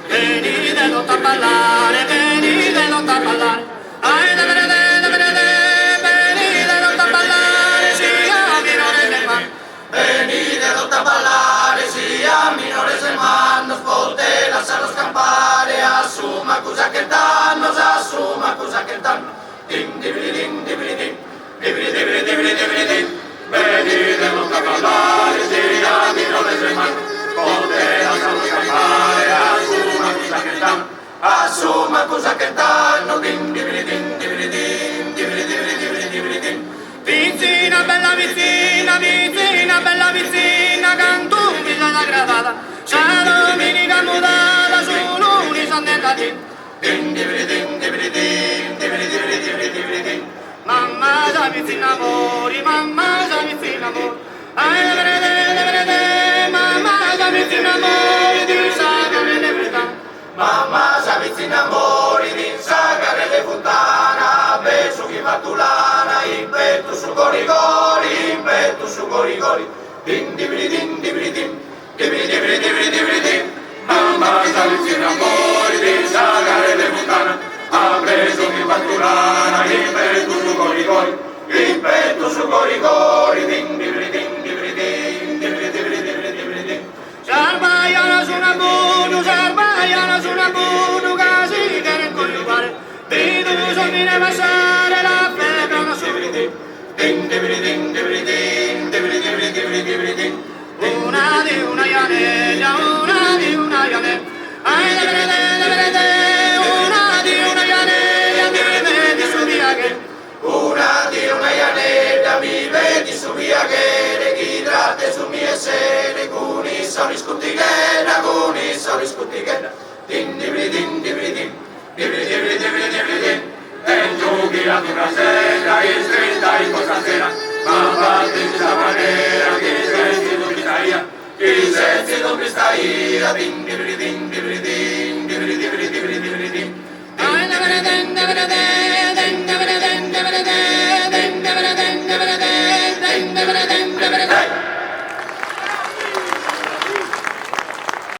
Venite a ballare, venite a ballare, venite a ballare, sia minore se man. Venite a ballare, sia minore se man, ascolte, lascialo scampare, assuma cosa che danno, assuma cosa che danno. Din dividi din dividi din, dividi dividi dividi dividi din. Venite a ballare, sia minore se man, ascolte, lascialo scampare, assuma cosa che danno. Assuma cosa che danno, din dividi din dividi din, dividi dividi dividi dividi din. Vizzina, bella vizzina, vizzina, bella vizzina, cantumi la gradata, c'è domenica mudata, sull'unico andata din. Din dividi din dividi din, dividi dividi dividi dividi din. Mamma già vizzina amori, mamma già vizzina amori, mamma già vizzina amori, di sagare le verità. Mamma s'avvicina amori di sagare le fontana, beso chi mattulana, impetu su gorigori, impetu su gorigori, din dividi din dividi din, dividi dividi dividi dividi din. Mamma s'avvicina amori di sagare le fontana, beso chi mattulana, impetu su gorigori, impetu su gorigori, din dividi din dividi din, dividi dividi dividi dividi din. Sarmaiana su una bunu, sarmaiana su una bunu, casi che ne coniugare, vedo bisogna passare la febbre una subiti, din dividi din dividi din, dividi dividi dividi dividi din. Una di una ianella, una di una ianella, una di una ianella, mi vedi su via che, una di una ianella, mi vedi su via che, chi tratte su mie sere, cuni sono scuttighena, cuni sono scuttighena, din dividi din dividi din, dividi dividi dividi dividi din. E giochi ad una sera, in stretta in questa sera, ma fatti in questa maniera, chi sensi non mi staia, chi sensi non mi staia, din dividi din dividi din, dividi dividi dividi dividi din.